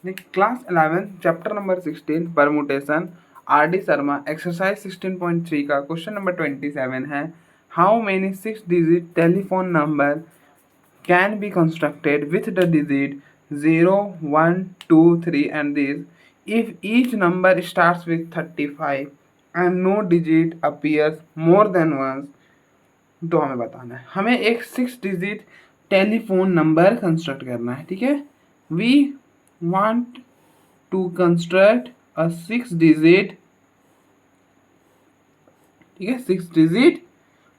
Class 11 chapter number 16 permutation R D Sharma exercise 16.3 का question number 27 है। How many 6 digit telephone number can be constructed with the digit 0, 1, 2, 3 and this if each number starts with 35 and no digit appears more than once. तो हमें बताना है, हमें एक 6 digit telephone number construct करना है। ठीक है, we want to construct a 6 digit, ठीक है, 6 डिजिट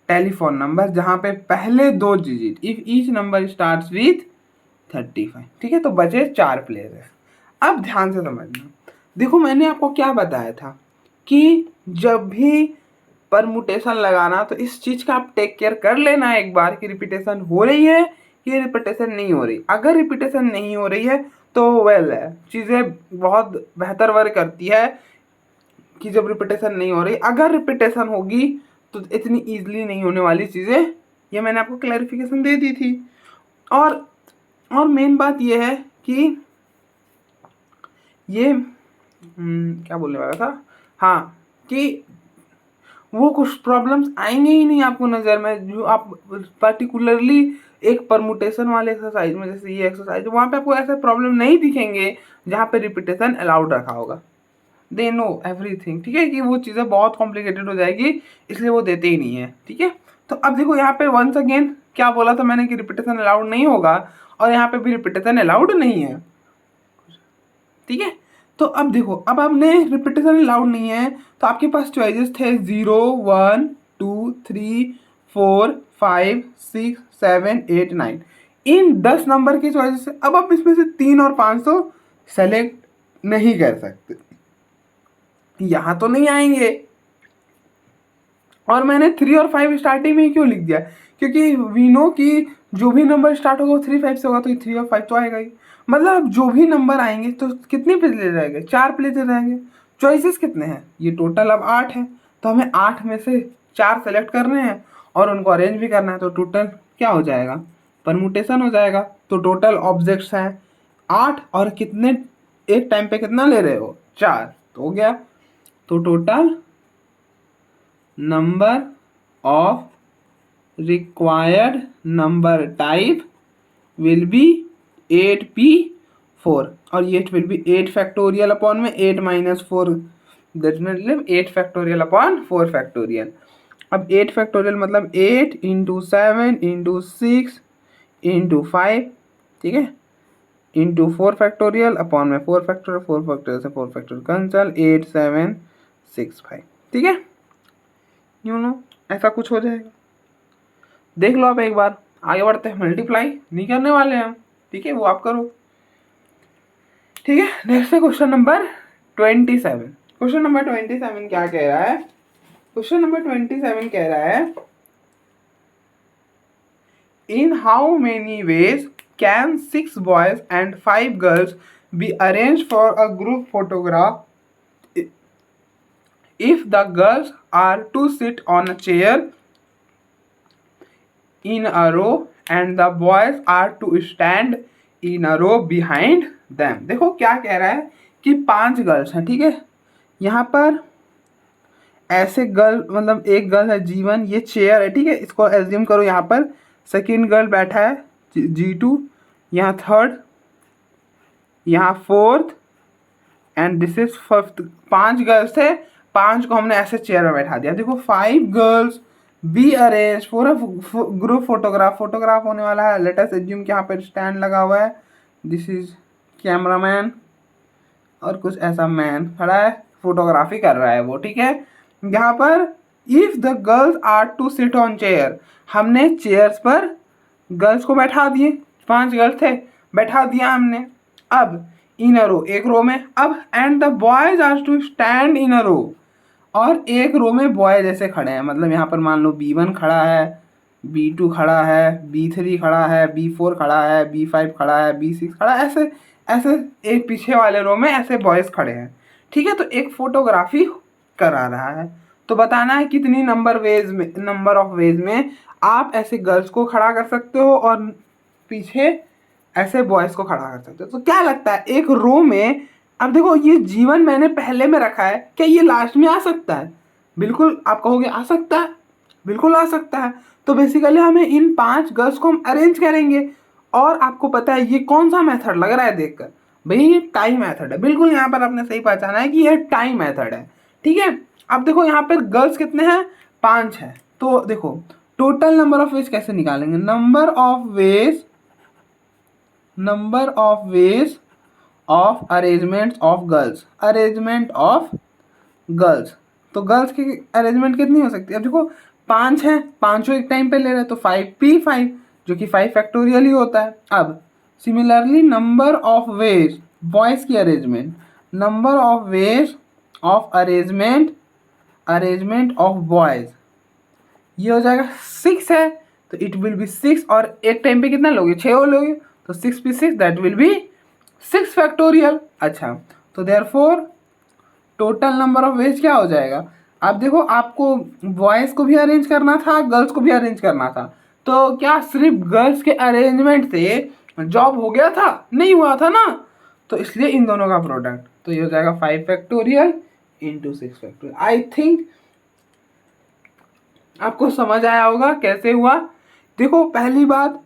टेलीफोन नंबर जहां पे पहले 2 digit if each number starts with 35। ठीक है, तो बचे 4 प्लेसेस। अब ध्यान से समझना, देखो मैंने आपको क्या बताया था कि जब भी परमुटेशन लगाना तो इस चीज का आप टेक केयर कर लेना एक बार कि रिपीटेशन हो रही है कि रिपीटेशन नहीं हो रही। अगर रिपीटेशन नहीं हो रही है तो वेल है, चीज़ें बहुत बेहतर वर्क करती है कि जब रिपीटेशन नहीं हो रही। अगर रिपीटेशन होगी तो इतनी ईजिली नहीं होने वाली चीज़ें, ये मैंने आपको क्लैरिफिकेशन दे दी थी। और मेन बात ये है कि ये क्या बोलने वाला था, हाँ, कि वो कुछ प्रॉब्लम्स आएंगे ही नहीं आपको नज़र में जो आप पर्टिकुलरली एक परमुटेशन वाले एक्सरसाइज में, जैसे ये एक्सरसाइज, वहाँ पे आपको ऐसे प्रॉब्लम नहीं दिखेंगे जहाँ पे रिपीटेशन अलाउड रखा होगा। दे नो एवरीथिंग, ठीक है, कि वो चीज़ें बहुत कॉम्प्लिकेटेड हो जाएगी, इसलिए वो देते ही नहीं है। ठीक है, तो अब देखो यहाँ पे वंस अगेन क्या बोला था मैंने कि रिपीटेशन अलाउड नहीं होगा, और यहाँ पे भी रिपीटेशन अलाउड नहीं है। ठीक है, तो अब देखो, अब आपने रिपीटेशन अलाउड नहीं है तो आपके पास चॉइसेस थे 0, 1, 2, 3, 4, 5, 6, 7, 8, 9। इन 10 नंबर के चॉइसेस है। अब आप इसमें से 3 और 5 तो सेलेक्ट नहीं कर सकते, यहां तो नहीं आएंगे। और मैंने 3 और 5 स्टार्टिंग में ही क्यों लिख दिया, क्योंकि वी नो कि जो भी नंबर स्टार्ट होगा 3, 5 से होगा, तो 3 और 5 तो आएगा ही। मतलब जो भी नंबर आएंगे तो कितने प्लेस रहेंगे, 4 प्लेस रहेंगे। चॉइसेस कितने हैं, ये टोटल अब 8 है, तो हमें 8 में से 4 सेलेक्ट करने हैं और उनको अरेंज भी करना है। तो टोटल क्या हो जाएगा, परमुटेशन हो जाएगा। तो टोटल ऑब्जेक्ट्स हैं 8 और कितने एक टाइम पे कितना ले रहे हो, 4, तो हो गया। तो total number of required number type will be 8p4, और ये will be 8 factorial upon में 8 minus 4, that मतलब 8 factorial upon 4 factorial। अब 8 factorial मतलब 8 into 7 into 6 into 5, ठीक है, into 4 factorial upon में 4 factorial, 4 factorial से 4 factorial कैंसल, 8 7 6 5। ठीक है, यू नो ऐसा कुछ हो जाएगा। देख लो आप एक बार, आगे बढ़ते हैं। मल्टीप्लाई नहीं करने वाले हम, ठीक है, वो आप करो। ठीक है, नेक्स्ट है क्वेश्चन नंबर 27। क्वेश्चन नंबर 27 क्या कह रहा है, क्वेश्चन नंबर 27 कह रहा है in how many ways can 6 boys and 5 girls be arrange for a group photograph if the girls are to sit on a chair in a row and the boys are to stand in a row behind them। देखो क्या कह रहा है कि 5 girls हैं, ठीक है, यहाँ पर ऐसे गर्ल, मतलब एक गर्ल है G1, ये चेयर है, ठीक है, इसको एज्यूम करो यहाँ पर सेकेंड गर्ल बैठा है G2, यहाँ थर्ड, यहाँ fourth and this is fifth. 5 girls थे, 5 को हमने ऐसे चेयर में बैठा दिया। देखो 5 girls be arrange for a group photograph होने वाला है। लेट अस एज्यूम कि यहाँ पर स्टैंड लगा हुआ है, दिस इज कैमरामैन और कुछ ऐसा मैन खड़ा है, फोटोग्राफी कर रहा है वो। ठीक है, यहाँ पर if the girls are to sit on chair, हमने चेयर्स पर गर्ल्स को बैठा दिए, 5 गर्ल्स थे, बैठा दिया हमने। अब इन अ रो, एक रो में। अब and the boys are to stand in a row, और एक रो में बॉय जैसे खड़े हैं। मतलब यहाँ पर मान लो B1 खड़ा है, B2 खड़ा है, B3 खड़ा है, B4 खड़ा है, B5 खड़ा है, B6 खड़ा है, ऐसे ऐसे एक पीछे वाले रो में ऐसे बॉयज खड़े हैं। ठीक है, तो एक फोटोग्राफी करा रहा है। तो बताना है कितनी नंबर ऑफ वेज में आप ऐसे गर्ल्स को खड़ा कर सकते हो और पीछे ऐसे बॉयज को खड़ा कर सकते हो। तो क्या लगता है एक रो में, अब देखो ये जीवन मैंने पहले में रखा है, क्या ये लास्ट में आ सकता है? बिल्कुल, आप कहोगे आ सकता है, बिल्कुल आ सकता है। तो बेसिकली हमें इन 5 गर्ल्स को हम अरेंज करेंगे। और आपको पता है ये कौन सा मेथड लग रहा है देखकर? भाई ये टाइम मेथड है। बिल्कुल यहाँ पर आपने सही पहचाना है कि ये टाइम मेथड है। ठीक है, अब देखो यहाँ पर गर्ल्स कितने हैं? 5 है। तो देखो टोटल नंबर ऑफ वेज कैसे निकालेंगे? Number of ways of arrangement of girls, arrangement of girls. तो गर्ल्स की अरेंजमेंट कितनी हो सकती है? अब देखो 5 है, पांचों एक टाइम पे ले रहे हैं, तो 5p5, जो कि 5 फैक्टोरियल ही होता है। अब similarly number of ways boys की arrangement, number of ways of arrangement of boys, ये हो जाएगा 6 है, तो इट विल बी 6। और एक टाइम पे कितना लोगे? 6 लोगे, तो 6p6 that will be 6 factorial. अच्छा, तो therefore total number of veg क्या हो जाएगा? अब देखो आपको बॉयज को भी अरेंज करना था, गर्ल्स को भी अरेंज करना था, तो क्या सिर्फ गर्ल्स के अरेंजमेंट से जॉब हो गया था? नहीं हुआ था ना। तो इसलिए इन दोनों का प्रोडक्ट, तो ये हो जाएगा 5 factorial into 6 factorial. I think आपको समझ आया होगा कैसे हुआ। देखो पहली बात,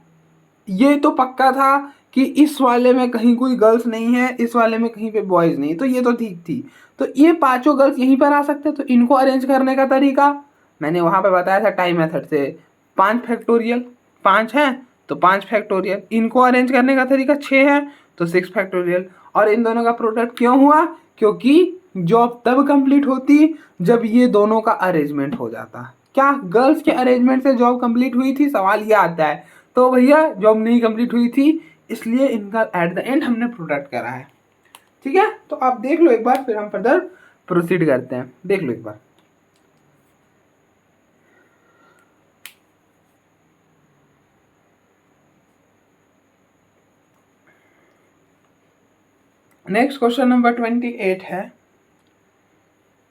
ये तो पक्का था कि इस वाले में कहीं कोई गर्ल्स नहीं है, इस वाले में कहीं पे बॉयज नहीं, तो ये तो ठीक थी। तो ये पांचों गर्ल्स यहीं पर आ सकते, तो इनको अरेंज करने का तरीका मैंने वहां पे बताया था टाइम मेथड से। 5 फैक्टोरियल, 5 है तो 5 फैक्टोरियल। इनको अरेंज करने का तरीका 6 है तो 6 फैक्टोरियल। और इन दोनों का प्रोडक्ट क्यों हुआ? क्योंकि जॉब तब कंप्लीट होती जब ये दोनों का अरेंजमेंट हो जाता। क्या गर्ल्स के अरेंजमेंट से जॉब कंप्लीट हुई थी? सवाल ये आता है। तो भैया जॉब नहीं कंप्लीट हुई थी, इसलिए इनका एट द एंड हमने प्रोडक्ट करा है। ठीक है, तो आप देख लो एक बार, फिर हम फर्दर प्रोसीड करते हैं। देख लो एक बार। नेक्स्ट क्वेश्चन नंबर 28 है,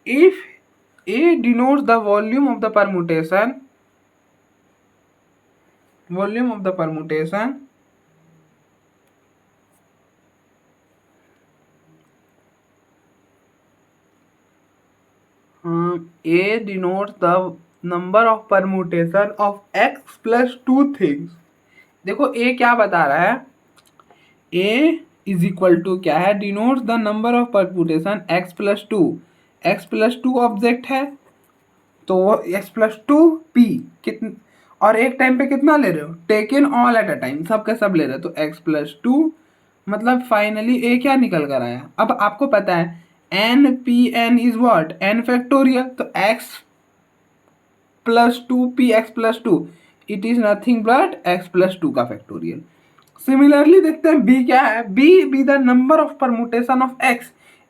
if A denotes the volume of the permutation, A denotes the number of permutation of x plus 2 things। देखो A क्या बता रहा है? A इज इक्वल टू क्या है? Denotes the number of permutation x plus 2। x plus 2 object है, तो वो x प्लस 2p कितने, और एक टाइम पे कितना ले रहे हो? Taken all at a time, सब के सब ले रहे हो, तो x प्लस 2 मतलब फाइनली A क्या निकल कर आया? अब आपको पता है n is what? n factorial, तो x plus 2p x plus 2 it is nothing but x plus 2 का फैक्टोरियल। सिमिलरली देखते हैं b क्या है? b the number of permutation of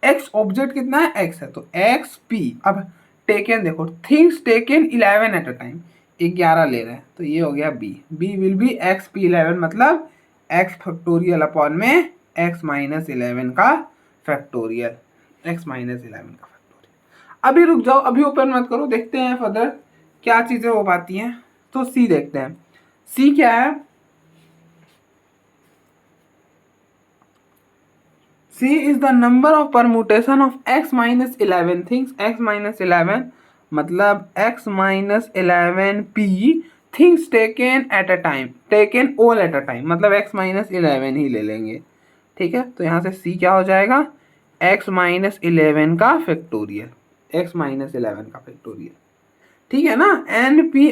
x object कितना है? x है, तो xp। अब टेकन देखो, things taken 11 at a time, 11 ले रहे हैं, तो ये हो गया b विल बी xp11 मतलब x फैक्टोरियल अपॉन में x माइनस 11 का फैक्टोरियल, x माइनस 11 का फैक्टोरियल। अभी रुक जाओ, अभी ओपन मत करो, देखते हैं फर्दर क्या चीजें हो पाती हैं। तो सी देखते हैं, सी क्या है? C is the number of permutation of x minus 11 things, x minus 11 मतलब x minus 11p things taken at a time, taken all at a time मतलब x minus 11 ही ले लेंगे। ठीक है, तो यहाँ से C क्या हो जाएगा? x minus 11 का फैक्टोरियल, x minus 11 का फैक्टोरियल। ठीक है ना,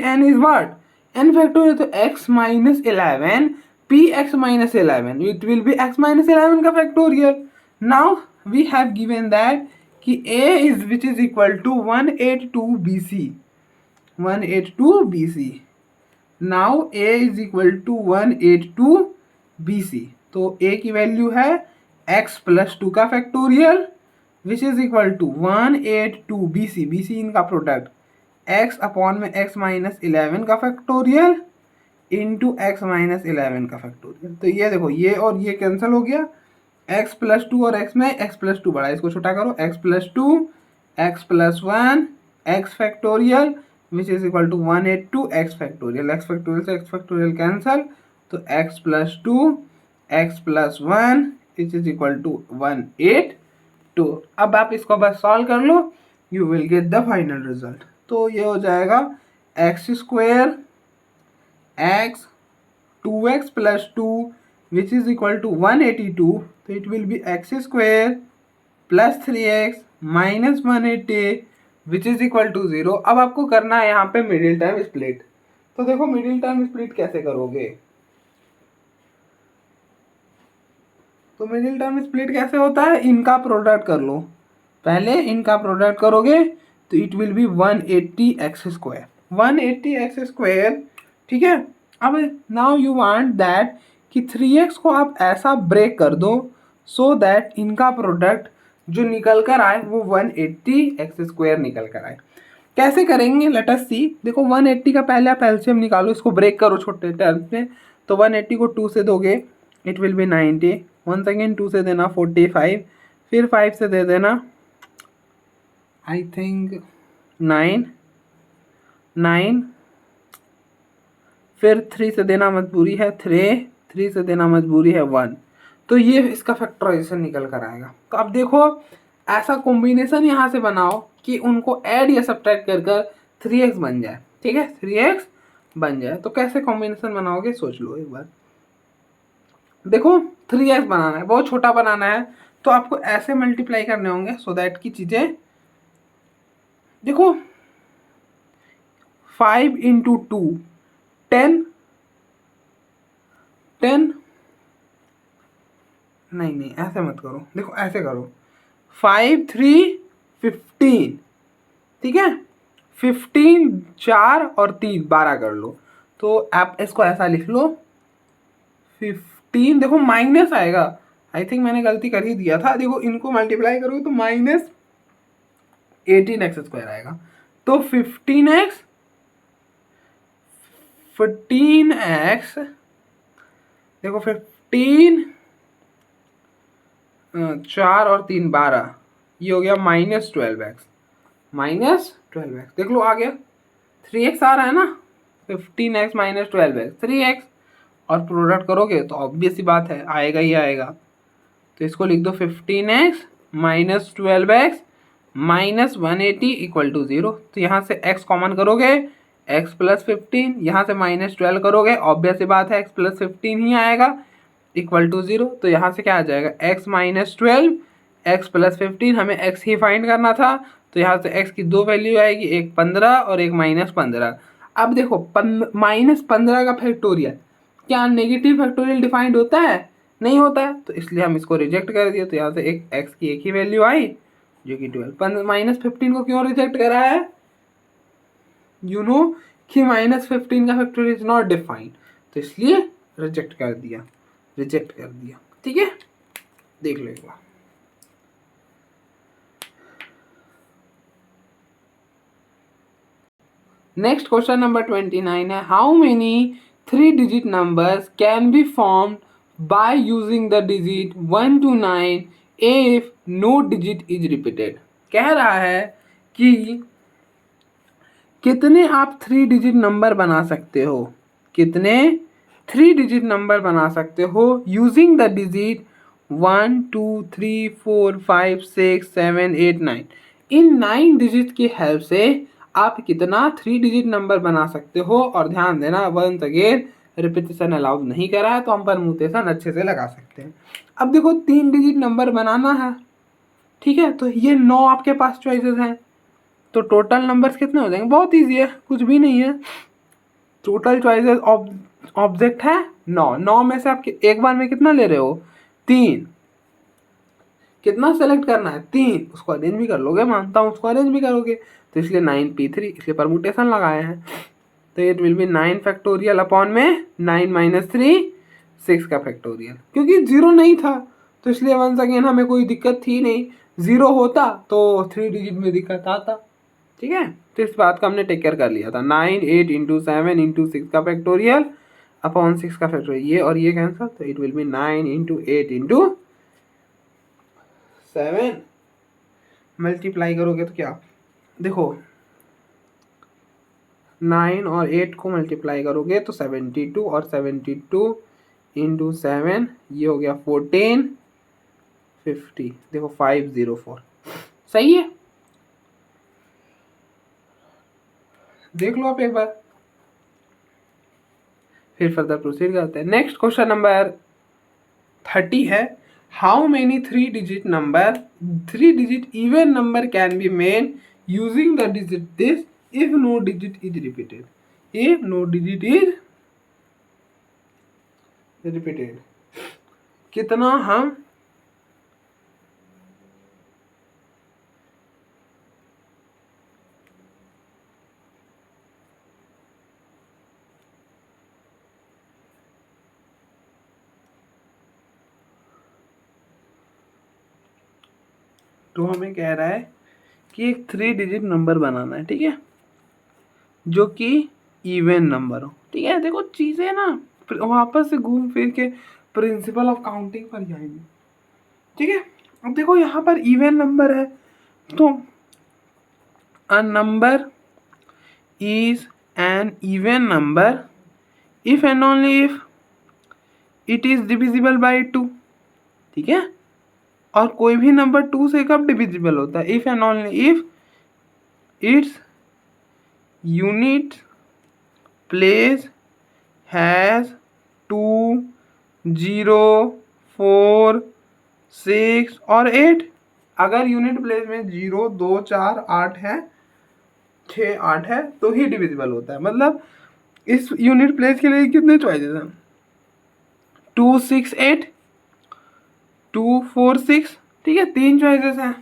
n is what? n factorial, तो x minus 11 p x minus 11 it will be x minus 11 का factorial. Now we have given that कि a is which is equal to 182 BC, 182 BC। Now a is equal to 182 BC, तो a की value है x plus 2 का factorial which is equal to 182 BC, BC इनका product x upon में x minus 11 का factorial into x minus 11 का factorial. तो ये देखो, ये और ये कैंसिल हो गया, x प्लस 2 और x में x प्लस 2 बड़ा, इसको छोटा करो, x plus 2 x plus 1 x factorial which is equal to 182 x factorial, x factorial से x फैक्टोरियल कैंसिल, तो x plus 2 x plus 1 is equal to 182। अब आप इसको बस सॉल्व कर लो, you will get the final result. तो ये हो जाएगा X square X 2x plus 2 which is equal to 182। तो it will be X square plus 3x minus 180 which is equal to 0। अब आपको करना है यहाँ पे मिडिल टर्म स्प्लिट। तो देखो मिडिल टर्म स्प्लिट कैसे करोगे, तो मिडिल टर्म स्प्लिट कैसे होता है, इनका प्रोडक्ट कर लो। पहले इनका प्रोडक्ट करोगे तो it will B 180 x square, 180 x square. ठीक है, अब नाउ यू वांट दैट कि 3x को आप ऐसा ब्रेक कर दो सो दैट इनका प्रोडक्ट जो निकल कर आए वो 180 एक्स स्क्वायर निकल कर आए। कैसे करेंगे, लेट अस सी। देखो 180 का पहले आप एलसीएम निकालो, इसको ब्रेक करो छोटे टर्म्स में। तो 180 को 2 से दोगे it will B 90, one second 2 से देना 45, फिर 5 से दे देना आई थिंक 9, फिर 3 से देना मजबूरी है 3 से देना मजबूरी है 1। तो ये इसका फैक्टराइजेशन निकल कर आएगा। तो अब देखो ऐसा कॉम्बिनेशन यहाँ से बनाओ कि उनको ऐड या सब्ट्रैक्ट कर कर 3x बन जाए। ठीक है, 3x बन जाए। तो कैसे कॉम्बिनेशन बनाओगे सोच लो एक बार। देखो 3x बनाना है, बहुत छोटा बनाना है, तो आपको ऐसे मल्टीप्लाई करने होंगे सो दैट की चीजें, देखो 5 इंटू 2 10, नहीं ऐसे मत करो, देखो ऐसे करो 5 3 15। ठीक है, 15 4 और 3 12 कर लो। तो आप इसको ऐसा लिख लो 15, देखो माइनस आएगा, आई थिंक मैंने गलती कर ही दिया था। देखो इनको मल्टीप्लाई करोगे तो माइनस 18x स्क्वायर आएगा। तो 15x देखो 15 4 और 3 12, ये हो गया -12x, देख लो आ गया। 3x आ रहा है ना, 15x - 12x 3x, और प्रोडक्ट करोगे तो ऑब्वियस सी बात है आएगा ही आएगा। तो इसको लिख दो 15x - 12x - 180 इक्वल टू 0। तो यहाँ से x कॉमन करोगे x प्लस 15, यहाँ से -12 करोगे ऑब्वियस सी बात है x प्लस 15 ही आएगा इक्वल टू 0। तो यहाँ से क्या आ जाएगा x - 12 x प्लस 15, हमें x ही फाइंड करना था। तो यहाँ से x की दो वैल्यू आएगी, एक 15 और एक -15। अब देखो -15 का फैक्टोरियल, क्या नेगेटिव फैक्टोरियल डिफाइंड होता है, नहीं होता है, तो इसलिए हम इसको रिजेक्ट कर दिए। तो यहाँ से एक x की एक ही वैल्यू आई जो कि 12। -15 को क्यों रिजेक्ट करा है, यू नो कि -15 का फैक्टोरियल इज नॉट डिफाइंड, तो इसलिए रिजेक्ट कर दिया। ठीक है, देख लो एक बार। नेक्स्ट क्वेश्चन नंबर 29 है, how many 3 digit numbers can be formed by using the digit 1 to 9 if no digit is repeated. कह रहा है कि कितने आप 3 डिजिट नंबर बना सकते हो, कितने 3 डिजिट नंबर बना सकते हो using the digit 1 2 3 4 5 6 7 8 9। In 9 digit की हेल्प से आप कितना 3 डिजिट नंबर बना सकते हो। और ध्यान देना वंस अगेन रिपीटेशन अलाउड नहीं करा है, तो हम परम्यूटेशन अच्छे से लगा सकते हैं। अब देखो 3 डिजिट नंबर बनाना है, ठीक है, तो ये 9 आपके पास चॉइसेस हैं। तो टोटल नंबर्स कितने हो जाएंगे, बहुत ईजी है, कुछ भी नहीं है। टोटल चॉइसेस ऑब्जेक्ट है 9 में से आप एक बार में कितना ले रहे हो, 3। कितना सेलेक्ट करना है, 3, उसको अरेंज भी कर लोगे, मानता हूँ उसको अरेंज भी करोगे। तो इसलिए 9p3, इसलिए परमुटेशन लगाए हैं। तो it will B 9 factorial upon में 9 - 3 6 का फैक्टोरियल, क्योंकि 0 नहीं था तो इसलिए वंस अगेन हमें कोई दिक्कत थी नहीं। 0 होता तो 3 डिजिट में दिक्कत आता। ठीक है, तो इस बात का हमने टेक केयर कर लिया था। 9 8 × 7 × 6 का फैक्टोरियल अपॉन 6 का फैक्टोरियल, ये और ये कैंसिल, तो इट विल बी 9 × 8 × 7। मल्टीप्लाई करोगे तो क्या, देखो 9 और 8 को मल्टीप्लाई करोगे तो 72, और 72 इंटू 7, ये हो गया 1450, देखो 504, सही है। देख लो आप एक बार, फिर फर्दर प्रोसीड करते हैं। नेक्स्ट क्वेश्चन नंबर 30 है, how many 3 digit even number can be made using the digit this if no digit is repeated, if no digit is repeated. कितना हम तो हमें कह रहा है कि एक 3 डिजिट नंबर बनाना है, ठीक है, जो कि इवन नंबर हो, ठीक है। देखो चीजें ना वापस से घूम फिर के प्रिंसिपल ऑफ काउंटिंग पर जाएंगे, ठीक है। अब देखो यहाँ पर इवन नंबर है, तो a number is an even number if and only if it is divisible by 2, ठीक है। और कोई भी नंबर 2 से कब डिविजिबल होता है, if and only if its unit place has 2, 0, 4, 6 और 8। अगर यूनिट प्लेस में 0, 2, 4, 8 है, 6, 8 है, तो ही डिविजिबल होता है। मतलब इस यूनिट प्लेस के लिए कितने चॉइसेस हैं, 2, 6, 8, 2, 4, 6, ठीक है, 3 चॉइसेस हैं।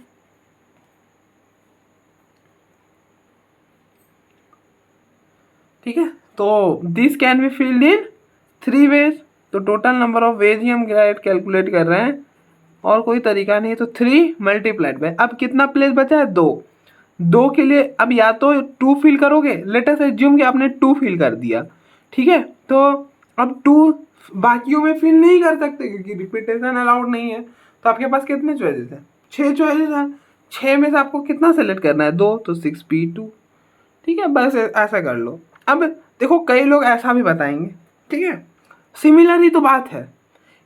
ठीक है, तो this can be filled in 3 ways, तो टोटल नंबर ऑफ वेज ही हम कैलकुलेट कर रहे हैं, और कोई तरीका नहीं है। तो 3 मल्टीप्लाइड बाय, अब कितना प्लेस बचा है, 2 के लिए अब या तो 2 फिल करोगे, लेट अस एज्यूम कि आपने 2 फिल कर दिया, ठीक है। तो अब 2 बाकियों में फिल नहीं कर सकते क्योंकि रिपीटेशन अलाउड नहीं है। तो आपके पास कितने चॉइसेस हैं, 6 चॉइसेस हैं। 6 में से आपको कितना सेलेक्ट करना है, 2, तो 6p2, ठीक है। बस ऐसा कर लो। अब देखो कई लोग ऐसा भी बताएंगे, ठीक है, सिमिलर ही तो बात है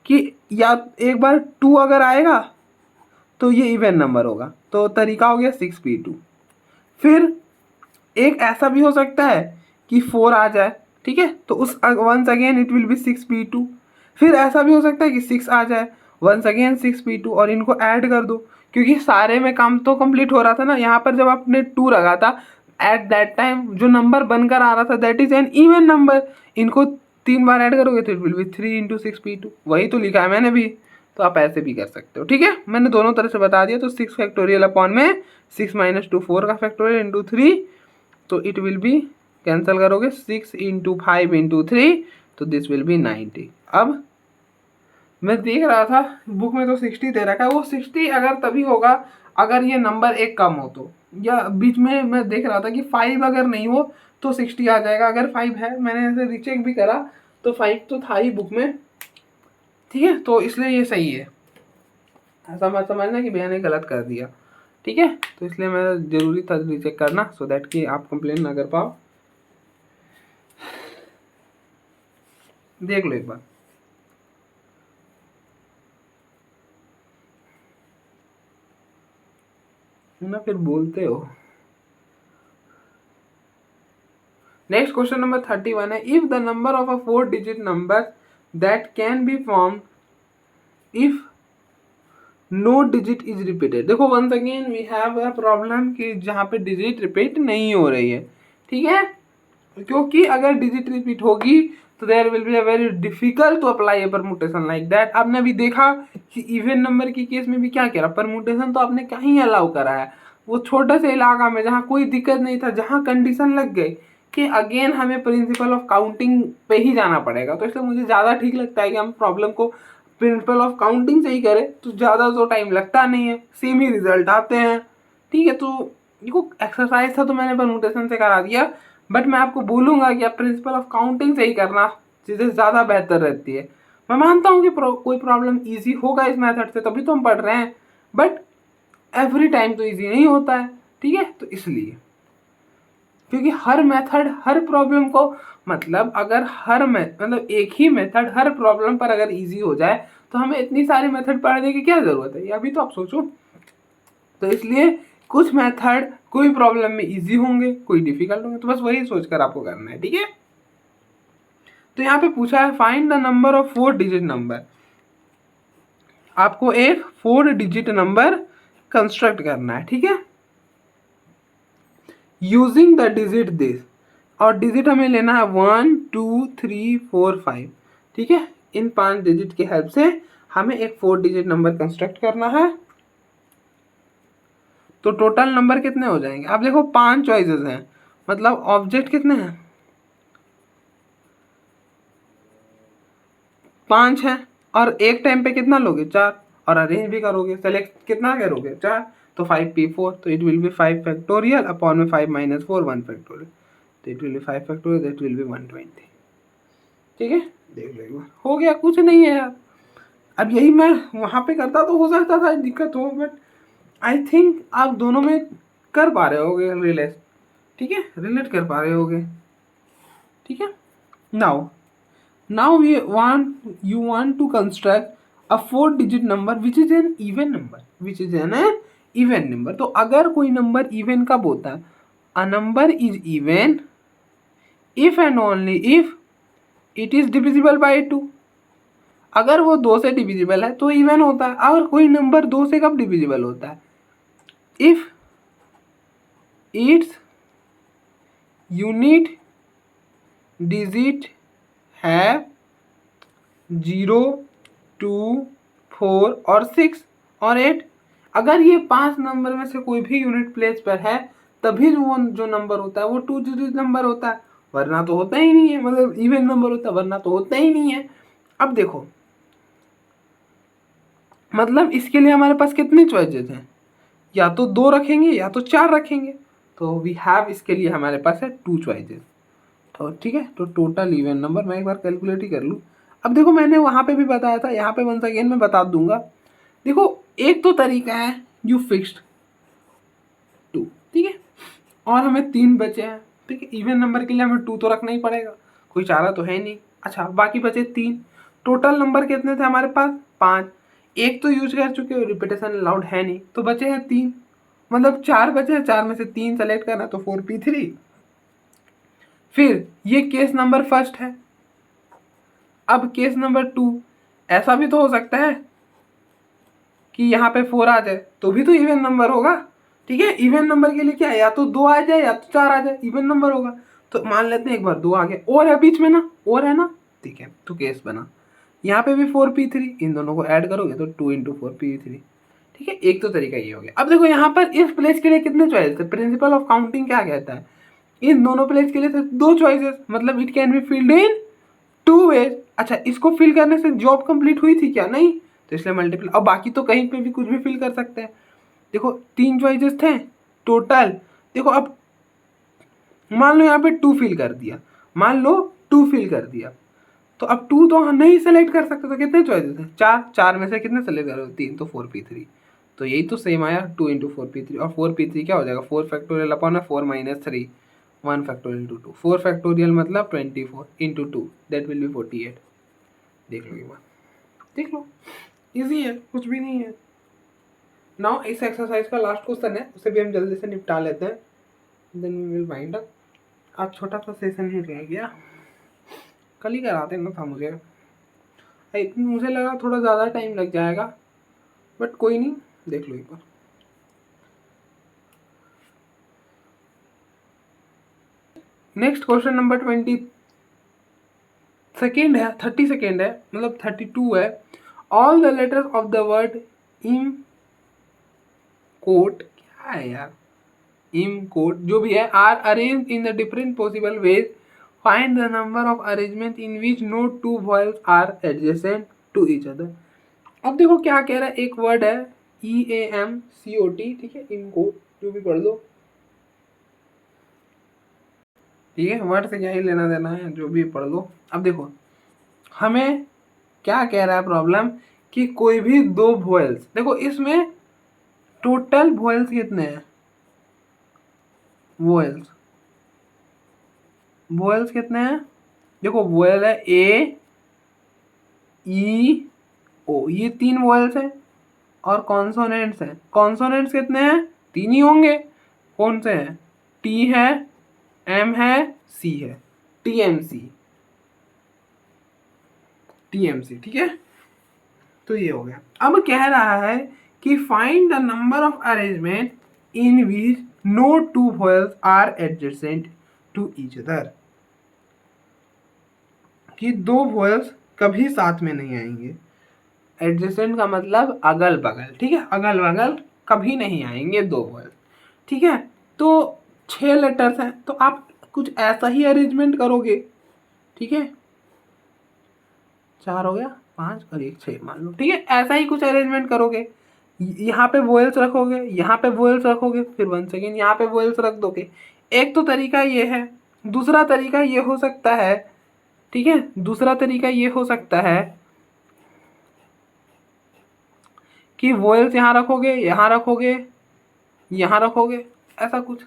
कि या एक बार 2 अगर आएगा तो ये इवन नंबर होगा, तो तरीका हो गया 6p2। फिर एक ऐसा भी हो सकता है कि 4 आ जाए, ठीक है, तो उस once again it will be 6p2। फिर ऐसा भी हो सकता है कि 6 आ जाए, वंस अगेन 6p2, और इनको ऐड कर दो क्योंकि सारे में काम तो कंप्लीट हो रहा था ना। यहाँ पर जब आपने 2 रखा था एट दैट टाइम जो नंबर बनकर आ रहा था that is an even number, इनको 3 बार ऐड करोगे तो it will be 3 into 6p2, वही तो लिखा है मैंने भी। तो आप ऐसे भी कर सकते हो, ठीक है, मैंने दोनों तरह से बता दिया। तो 6 फैक्टोरियल अपॉन में 6 - 2 4 का फैक्टोरियल इंटू 3, तो इट विल बी, कैंसिल करोगे 6 इंटू 5 इंटू 3, तो दिस विल बी 90। अब मैं देख रहा था बुक में तो 60 दे रखा है, वो 60 अगर तभी होगा अगर ये नंबर एक कम हो तो, या बीच में मैं देख रहा था कि 5 अगर नहीं हो तो 60 आ जाएगा। अगर 5 है, मैंने ऐसे रीचेक भी करा तो 5 तो था ही बुक में, ठीक है, तो इसलिए ये सही है। ऐसा मत समझना कि भैया ने गलत कर दिया, ठीक है। तो इसलिए मेरा जरूरी था रीचेक करना, सो दैट कि आप कंप्लेन ना कर पाओ। देख लो एक बार, ना फिर बोलते हो। नेक्स्ट क्वेश्चन नंबर 31 है, if the number of a 4 digit number that can be form if no digit is repeated. देखो once again we have a problem कि जहाँ पे डिजिट रिपीट नहीं हो रही है, ठीक है, क्योंकि अगर डिजिट रिपीट होगी तो there will be a very difficult to apply a permutation like that. आपने अभी देखा कि इवन नंबर की केस में भी क्या करा, परमुटेशन तो आपने कहीं अलाउ करा है, वो छोटे से इलाका में जहाँ कोई दिक्कत नहीं था, जहाँ कंडीशन लग गई कि अगेन हमें प्रिंसिपल ऑफ काउंटिंग पे ही जाना पड़ेगा। तो इसलिए मुझे ज़्यादा ठीक लगता है कि हम प्रॉब्लम को प्रिंसिपल ऑफ काउंटिंग से ही करें, तो ज़्यादा तो टाइम लगता नहीं है, सेम ही रिजल्ट आते हैं, ठीक है। तो देखो एक्सरसाइज था तो मैंने परमुटेशन से करा दिया, बट मैं आपको बोलूँगा कि आप प्रिंसिपल ऑफ काउंटिंग से ही करना, चीज़ें ज़्यादा बेहतर रहती है। मैं मानता हूँ कि कोई प्रॉब्लम ईजी होगा इस मेथड से, तभी तो हम पढ़ रहे हैं, बट एवरी टाइम तो ईजी नहीं होता है, ठीक है, तो इसलिए क्योंकि हर मेथड हर प्रॉब्लम को, मतलब अगर मतलब एक ही मेथड हर प्रॉब्लम पर अगर इजी हो जाए तो हमें इतनी सारी मेथड पढ़ने की क्या ज़रूरत है, अभी तो आप सोचो। तो इसलिए कुछ मेथड कोई प्रॉब्लम में इजी होंगे, कोई डिफिकल्ट होंगे, तो बस वही सोचकर आपको करना है, ठीक है। तो यहाँ पे पूछा है find the number of 4 digit number. आपको एक 4 डिजिट नंबर कंस्ट्रक्ट करना है, ठीक है, यूजिंग द डिजिट दिस। और डिजिट हमें लेना है 1 2 3 4 5, ठीक है। इन 5 डिजिट की हेल्प से हमें एक 4 डिजिट नंबर कंस्ट्रक्ट करना है। तो टोटल नंबर कितने हो जाएंगे, आप देखो 5 चॉइसेस हैं, मतलब ऑब्जेक्ट कितने हैं, 5 है। और एक टाइम पे कितना लोगे, 4, और अरेंज भी करोगे, सेलेक्ट कितना करोगे, 4, तो 5p4, तो it will B 5 factorial upon में 5 - 4 1 फैक्टोरियल, तो it will B 5 factorial, that will be 120, ठीक है। देख लो एक बार, हो गया, कुछ नहीं है यार। अब यही मैं वहाँ पे करता तो हो सकता था दिक्कत हो, बट आई थिंक आप दोनों में कर पा रहे होगे रिलेट, ठीक है, रिलेट कर पा रहे होगे, ठीक है। Now you want to construct a 4 digit number which is an even number, तो अगर कोई नंबर इवन कब होता है, a number is even if and only if it is divisible by 2। अगर वो 2 से डिविजिबल है तो इवन होता है। और कोई नंबर 2 से कब डिविजिबल होता है, इफ इट्स यूनिट डिजिट है 0 2 4 और 6 और 8। अगर ये 5 नंबर में से कोई भी यूनिट प्लेस पर है तभी वो जो नंबर होता है वो 2 डिजिट नंबर होता है, वरना तो होता ही नहीं है, मतलब इवन नंबर होता है, वरना तो होता ही नहीं है। अब देखो, मतलब इसके लिए हमारे पास कितने चॉइसेस हैं, या तो 2 रखेंगे या तो 4 रखेंगे, तो वी हैव, इसके लिए हमारे पास है 2 चॉइसेस। तो ठीक है, तो टोटल इवन नंबर मैं एक बार कैलकुलेट ही कर लूँ। अब देखो मैंने वहाँ पे भी बताया था, यहाँ पे वंस अगेन मैं बता दूंगा। देखो एक तो तरीका है यू फिक्स्ड 2, ठीक है, और हमें 3 बचे हैं, ठीक है। इवन नंबर के लिए हमें 2 तो रखना ही पड़ेगा, कोई चारा तो है नहीं। अच्छा, बाकी बचे 3। टोटल नंबर कितने थे हमारे पास, 5। एक तो यूज कर चुके हो, रिपीटेशन अलाउड है नहीं, तो बचे हैं 3, मतलब 4 बचे हैं, 4 में से 3 सेलेक्ट करना, तो 4p3। फिर ये केस नंबर फर्स्ट है। अब केस नंबर 2, ऐसा भी तो हो सकता है कि यहाँ पे 4 आ जाए, तो भी तो इवन नंबर होगा, ठीक है। इवन नंबर के लिए क्या है, या तो 2 आ जाए या तो 4 आ जाए, इवन नंबर होगा। तो मान लेते हैं एक बार 2 आ गया, और है बीच में ना, और है ना, ठीक है, तो केस बना। यहाँ पे भी 4p3, इन दोनों को ऐड करोगे तो 2 × 4p3, ठीक है। एक तो तरीका ये हो गया। अब देखो यहाँ पर इस प्लेस के लिए कितने चॉइस है, प्रिंसिपल ऑफ काउंटिंग क्या कहता है, इन दोनों प्लेस के लिए सिर्फ 2 चॉइसेस, मतलब it can be filled in 2 ways. अच्छा, इसको फिल करने से जॉब कंप्लीट हुई थी क्या, नहीं, तो इसलिए मल्टीपल। और बाकी तो कहीं पे भी कुछ भी फिल कर सकते हैं। देखो 3 चॉइसेस थे टोटल। देखो अब मान लो यहाँ पे 2 फिल कर दिया, मान लो 2 फिल कर दिया, तो अब 2 तो हम नहीं सेलेक्ट कर सकते, तो कितने चॉइसेस हैं, 4। 4 में से कितने सेलेक्ट करोगे, 3, तो 4p3। तो यही तो सेम आया, 2 × 4p3, और 4p3 क्या हो जाएगा, 4 फैक्टोरियल अपॉन 4 - 3 1 फैक्टोरियल × 2, 4 फैक्टोरियल मतलब 24 × 2, दैट विल बी 48। देख लो ये बात, देख लो, इजी है, कुछ भी नहीं है। नाउ इस एक्सरसाइज का लास्ट क्वेश्चन है, उसे भी हम जल्दी से निपटा लेते हैं, then we will wind up. आज छोटा सा सेशन ही रह गया, कल ही कराते ना था मुझे, मुझे लगा थोड़ा ज़्यादा टाइम लग जाएगा, बट कोई नहीं, देख लो एक बार। नेक्स्ट क्वेश्चन नंबर 22 है, 30 है, मतलब 32 है। All the letters of the word इम कोट, क्या है यार, इम कोट जो भी है, are arrange in the different possible ways, find the number of arrangement in which no 2 vowels are adjacent to each other. अब देखो क्या कह रहा है, एक वर्ड है EAMCOT, ठीक है, इम कोट, जो भी पढ़ लो, ठीक है, वर्ड से क्या ही लेना देना है, जो भी पढ़ लो। अब देखो हमें क्या कह रहा है प्रॉब्लम, कि कोई भी 2 वॉयल्स, देखो इसमें टोटल वॉयल्स कितने हैं, वॉयल्स वोएल्स कितने हैं? देखो वोएल है ए ई ओ, ये 3 वोएल्स हैं और कॉन्सोनेंट्स हैं। कॉन्सोनेंट्स कितने हैं? 3 ही होंगे। कौन से हैं? टी है, एम है, सी है, टीएमसी, टीएमसी। ठीक है, तो ये हो गया। अब कह रहा है कि find the number of arrangement in which no two vowels are adjacent to each other, कि 2 वोएल्स कभी साथ में नहीं आएंगे। एडजेसेंट का मतलब अगल बगल, ठीक है, अगल बगल कभी नहीं आएंगे 2 वोएल्स। ठीक है, तो 6 लेटर्स हैं, तो आप कुछ ऐसा ही अरेंजमेंट करोगे। ठीक है, 4 हो गया, 5 और 1 6 मान लो। ठीक है, ऐसा ही कुछ अरेंजमेंट करोगे। यहाँ पे वोएल्स रखोगे, यहाँ पे वोएल्स रखोगे, फिर 1 सेकेंड यहाँ पे वोएल्स रख दोगे। एक तो तरीका ये है। दूसरा तरीका ये हो सकता है, ठीक है, दूसरा तरीका ये हो सकता है कि वोएल्स यहाँ रखोगे, यहाँ रखोगे, यहाँ रखोगे, ऐसा कुछ।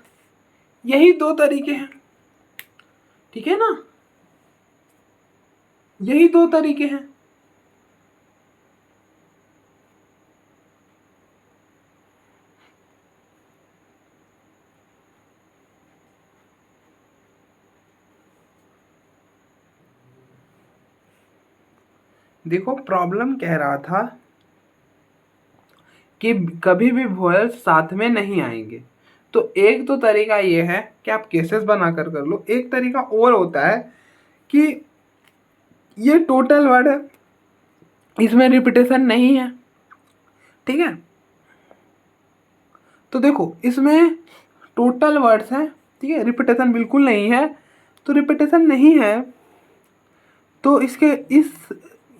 यही 2 तरीके हैं, ठीक है ना, यही 2 तरीके हैं। देखो प्रॉब्लम कह रहा था कि कभी भी वोएल्स साथ में नहीं आएंगे। तो एक तो तरीका ये है कि आप केसेस बनाकर कर लो। एक तरीका और होता है कि ये टोटल वर्ड है, इसमें रिपीटेशन नहीं है। ठीक है, तो देखो इसमें टोटल वर्ड्स हैं, ठीक है, रिपीटेशन बिल्कुल नहीं है। तो रिपीटेशन नहीं है तो इसके इस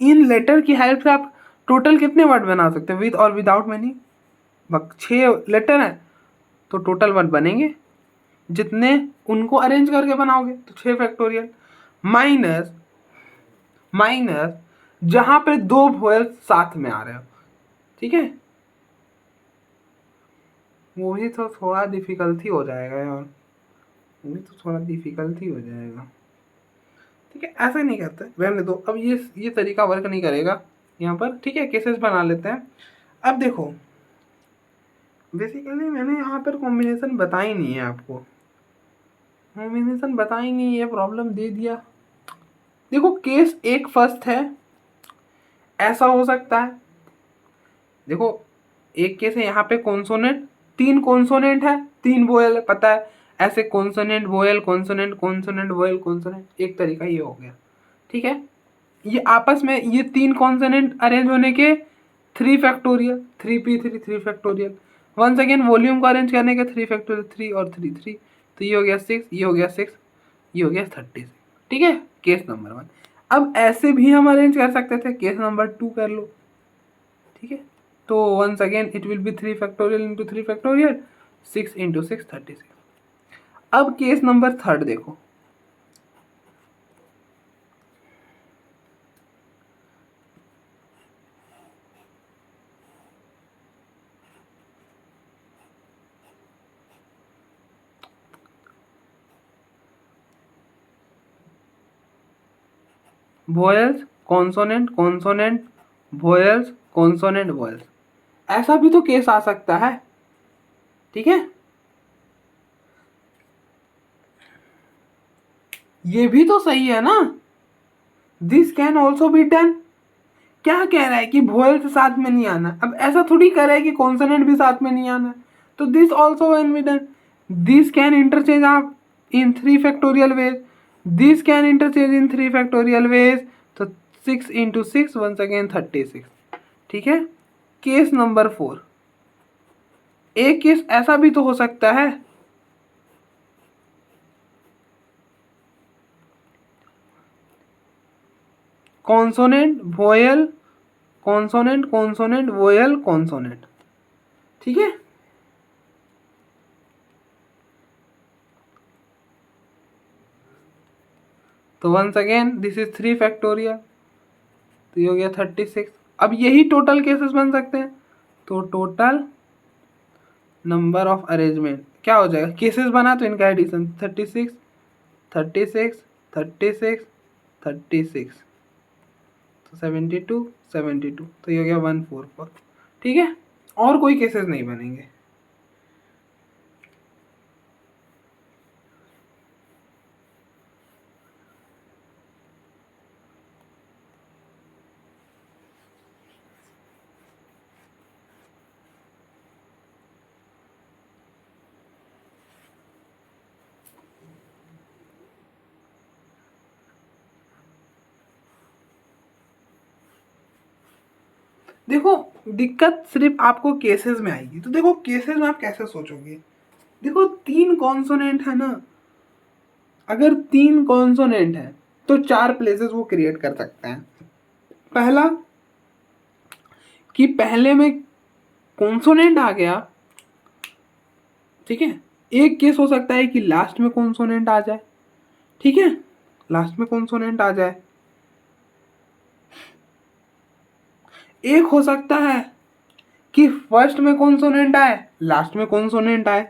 इन लेटर की हेल्प से आप टोटल कितने वर्ड बना सकते हैं? विद और विदाउट मीनिंग 6 लेटर हैं, तो टोटल वर्ड बनेंगे जितने उनको अरेंज करके बनाओगे तो 6 फैक्टोरियल माइनस माइनस जहां पे 2 वोएल्स साथ में आ रहे हो। ठीक है, वो भी तो थोड़ा डिफिकल्टी हो जाएगा यार, वो भी तो थोड़ा डिफिकल्टी हो जाएगा। ठीक है, ऐसे नहीं करते, रहने दो। अब ये तरीका वर्क नहीं करेगा यहाँ पर। ठीक है, केसेस बना लेते हैं। अब देखो बेसिकली मैंने यहाँ पर कॉम्बिनेशन बताई नहीं है आपको, कॉम्बिनेशन बताई नहीं, ये प्रॉब्लम दे दिया। देखो केस एक फर्स्ट है, ऐसा हो सकता है। देखो एक केस है, यहाँ पे कॉन्सोनेंट, 3 कॉन्सोनेंट है, 3 वोएल है, पता है ऐसे कॉन्सोनेंट वोएल कॉन्सोनेंट कॉन्सोनेंट वोएल कॉन्सोनेंट। एक तरीका ये हो गया। ठीक है, ये आपस में ये 3 कॉन्सोनेंट अरेंज होने के 3 factorial, 3p3 3 factorial. Once again vowels को अरेंज करने के 3 फैक्टोरियल, 3 और 3 3, तो ये हो गया 6, ये हो गया 6, ये हो गया 36। ठीक है, केस नंबर 1। अब ऐसे भी हम अरेंज कर सकते थे, केस नंबर 2 कर लो। ठीक है, तो once again it will be 3 factorial into 3 factorial, 6 into 6 36। अब केस नंबर 3 देखो, vowels consonant consonant vowels consonant vowels, ऐसा भी तो केस आ सकता है। ठीक है, ये भी तो सही है ना, this can also be done. क्या कह रहा है कि वोयल्स साथ में नहीं आना, अब ऐसा थोड़ी कह रहा है कि कॉन्सोनेंट भी साथ में नहीं आना। तो this also can be done, this can interchange आप इन 3 factorial veg, this can interchange in 3 factorial veg. तो 6 इंटू 6 वंस अगेन 36। ठीक है, केस नंबर 4, एक केस ऐसा भी तो हो सकता है, consonant vowel consonant consonant vowel consonant. ठीक है, तो once again this is 3 factorial, तो ये हो गया 36। अब यही टोटल केसेस बन सकते हैं, तो टोटल नंबर ऑफ अरेंजमेंट क्या हो जाएगा, केसेस बना तो इनका एडिशन 36 36, 36, 36, तो 72, 72, तो ये हो गया 144। ठीक है, और कोई केसेस नहीं बनेंगे। देखो दिक्कत सिर्फ आपको केसेस में आएगी। तो देखो केसेस में आप कैसे सोचोगे, देखो 3 कॉन्सोनेंट है ना, अगर 3 कॉन्सोनेंट है तो 4 प्लेसेस वो क्रिएट कर सकते हैं। पहला कि पहले में कॉन्सोनेंट आ गया, ठीक है। एक केस हो सकता है कि लास्ट में कॉन्सोनेंट आ जाए, ठीक है, लास्ट में कॉन्सोनेंट आ जाए। एक हो सकता है कि फर्स्ट में कॉन्सोनेंट आए, लास्ट में कॉन्सोनेंट आए।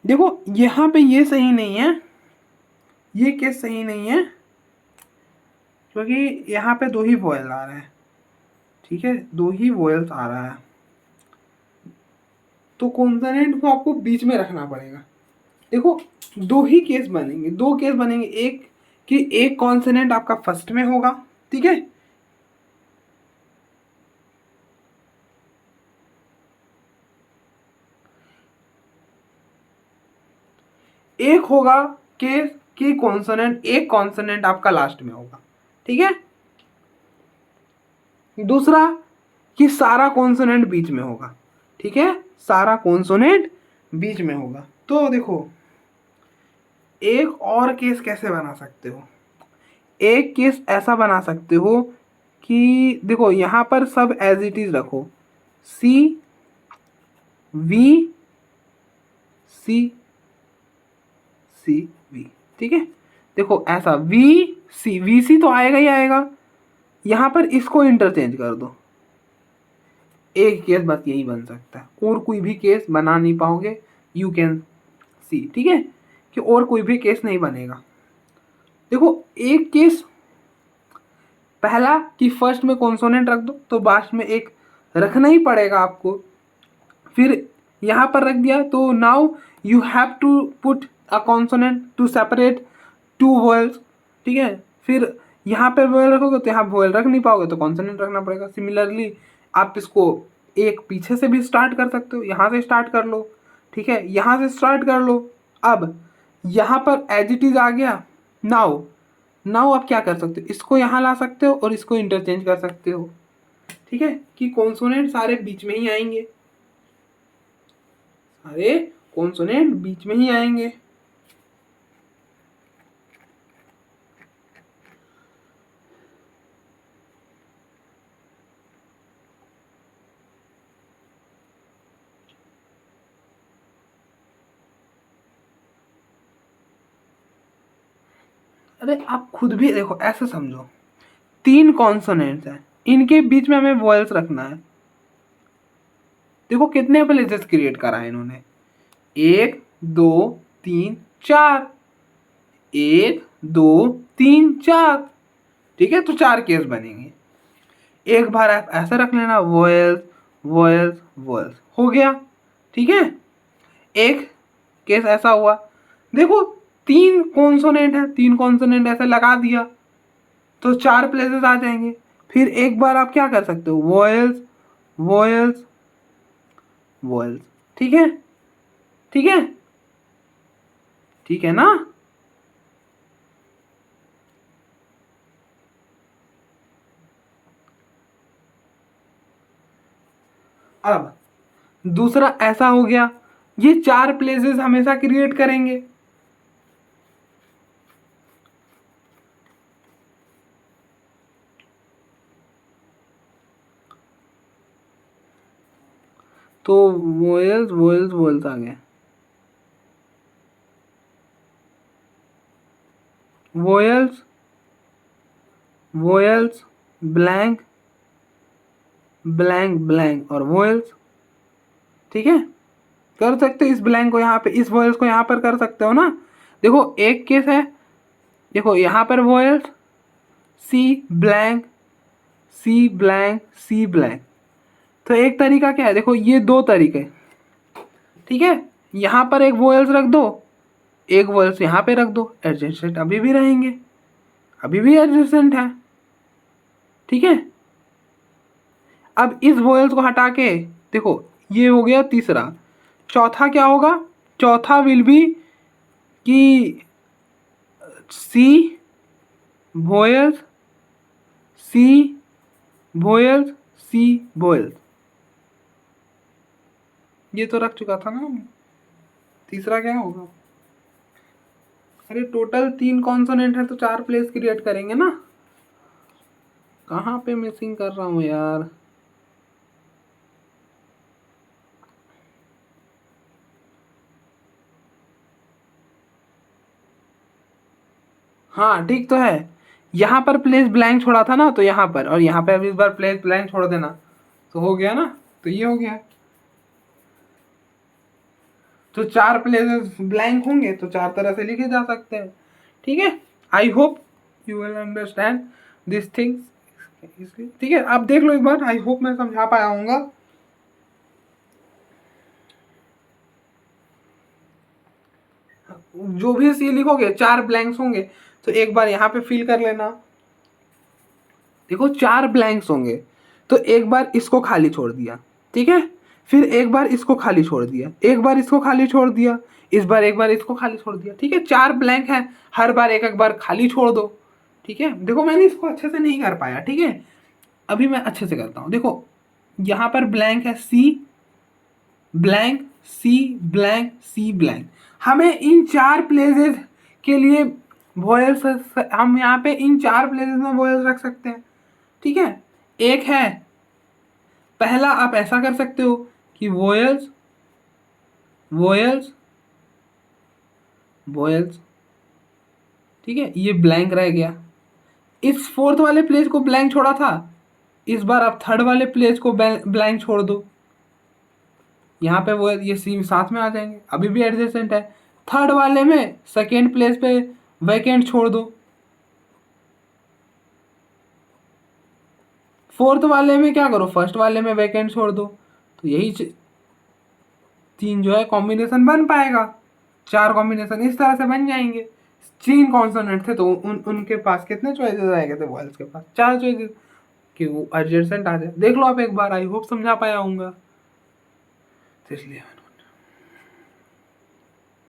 देखो यहां पे ये सही नहीं है, ये केस सही नहीं है, क्योंकि यहाँ पे 2 ही वॉयल आ रहे हैं, ठीक है, 2 ही वॉयल्स आ रहा है, तो कॉन्सोनेंट को आपको बीच में रखना पड़ेगा। देखो 2 ही केस बनेंगे, 2 केस बनेंगे, एक कि एक कॉन्सोनेंट आपका फर्स्ट में होगा, ठीक है, एक होगा केस कि कॉन्सोनेंट, एक कॉन्सोनेंट आपका लास्ट में होगा, ठीक है, दूसरा कि सारा कॉन्सोनेंट बीच में होगा, ठीक है, सारा कॉन्सोनेंट बीच में होगा। तो देखो एक और केस कैसे बना सकते हो, एक केस ऐसा बना सकते हो कि देखो यहां पर सब एज इट इज रखो, सी वी सी सी वी, ठीक है, देखो ऐसा वी सी तो आएगा ही आएगा, यहां पर इसको इंटरचेंज कर दो, एक केस बस यही बन सकता है, और कोई भी केस बना नहीं पाओगे, यू कैन सी, ठीक है, कि और कोई भी केस नहीं बनेगा। देखो एक केस पहला कि फर्स्ट में कॉन्सोनेंट रख दो, तो लास्ट में एक रखना ही पड़ेगा आपको, फिर यहां पर रख दिया तो now you have to put a consonant to separate 2 vowels, ठीक है, फिर यहाँ पे वॉयल रखोगे तो यहाँ वॉयल रख नहीं पाओगे, तो कॉन्सोनेंट रखना पड़ेगा। सिमिलरली आप इसको एक पीछे से भी स्टार्ट कर सकते हो, यहाँ से स्टार्ट कर लो, ठीक है, यहाँ से स्टार्ट कर लो। अब यहाँ पर एज इट इज आ गया, नाउ नाउ आप क्या कर सकते हो, इसको यहाँ ला सकते हो और इसको इंटरचेंज कर सकते हो, ठीक है, कि कॉन्सोनेंट सारे बीच में ही आएंगे, सारे कॉन्सोनेंट बीच में ही आएंगे। अरे आप खुद भी देखो, ऐसे समझो 3 कॉन्सोनेंट्स हैं, इनके बीच में हमें वॉयल्स रखना है। देखो कितने प्लेसेस क्रिएट करा है इन्होंने, 1 2 3 4, 1 2 3 4, ठीक है, तो 4 केस बनेंगे। एक बार आप ऐसा रख लेना, वॉयल्स वॉयल्स वॉयल्स, हो गया, ठीक है। एक केस ऐसा हुआ, देखो 3 कॉन्सोनेंट है, 3 कॉन्सोनेंट ऐसे लगा दिया तो 4 प्लेसेस आ जाएंगे। फिर एक बार आप क्या कर सकते हो, वॉयल्स वॉयल्स वॉयल्स, ठीक है, ठीक है, ठीक है ना। अब दूसरा ऐसा हो गया, ये 4 प्लेसेस हमेशा क्रिएट करेंगे, तो वॉयल्स वॉयल्स वॉयल्स आ गए, vials vials blank blank blank और वॉयल्स, ठीक है। कर सकते हो इस ब्लैंक को यहाँ पे, इस वॉयल्स को यहाँ पर कर सकते हो ना। देखो एक केस है, देखो यहाँ पर वॉयल्स सी ब्लैंक सी ब्लैंक सी ब्लैंक। तो एक तरीका क्या है, देखो ये दो तरीके, ठीक है। यहाँ पर एक वॉयल्स रख दो, एक वॉयल्स यहाँ पे रख दो, एडजेसेंट अभी भी रहेंगे, अभी भी एडजेसेंट है, ठीक है। अब इस वॉयल्स को हटा के देखो ये हो गया तीसरा। चौथा क्या होगा, चौथा विल बी कि सी वॉयल्स सी वॉयल्स सी वॉयल्स, ये तो रख चुका था ना। तीसरा क्या होगा, अरे टोटल 3 कॉन्सोनेंट है तो 4 प्लेस क्रिएट करेंगे ना। कहाँ पे मिसिंग कर रहा हूँ यार, हाँ ठीक तो है। यहाँ पर प्लेस ब्लैंक छोड़ा था ना, तो यहाँ पर और यहाँ पे अब इस बार प्लेस ब्लैंक छोड़ देना, तो हो गया ना। तो ये हो गया, तो 4 प्लेसेस ब्लैंक होंगे तो 4 तरह से लिखे जा सकते हैं, ठीक है। I hope you will understand this things, ठीक है। आप देख लो एक बार, आई होप मैं समझा पाया हूँगा। जो भी सी लिखोगे 4 ब्लैंक्स होंगे, तो एक बार यहाँ पे फिल कर लेना। देखो 4 ब्लैंक्स होंगे तो एक बार इसको खाली छोड़ दिया, ठीक है। फिर एक बार इसको खाली छोड़ दिया, एक बार इसको खाली छोड़ दिया, इस बार एक बार इसको खाली छोड़ दिया, ठीक है। 4 ब्लैंक है, हर बार एक एक बार खाली छोड़ दो, ठीक है। देखो मैंने इसको अच्छे से नहीं कर पाया, ठीक है। अभी मैं अच्छे से करता हूँ। देखो यहाँ पर ब्लैंक है सी ब्लैंक सी ब्लैंक सी ब्लैंक। हमें इन 4 प्लेसेस के लिए वॉयल्स, हम यहाँ पे इन 4 प्लेसेस में वॉयल्स रख सकते हैं, ठीक है। एक है पहला, आप ऐसा कर सकते हो कि वॉयल्स वॉयल्स वॉयल्स, ठीक है। ये ब्लैंक रह गया, इस फोर्थ वाले प्लेस को ब्लैंक छोड़ा था, इस बार आप थर्ड वाले प्लेस को ब्लैंक छोड़ दो, यहाँ पे वो ये सी साथ में आ जाएंगे, अभी भी एडजेसेंट है। थर्ड वाले में सेकेंड प्लेस पे वैकेंट छोड़ दो, फोर्थ वाले में क्या करो, फर्स्ट वाले में वैकेंट छोड़ दो। तो यही 3 जो है कॉम्बिनेशन बन पाएगा, 4 कॉम्बिनेशन इस तरह से बन जाएंगे। 3 कॉन्सोनेंट थे तो उनके पास कितने चॉइसेस आए गए थे, वॉयल्स के पास 4 चॉइसेस, कि वो एडजेसेंट आ जाए। देख लो आप एक बार, आई होप समझा पाया हूँगा, तो इसलिए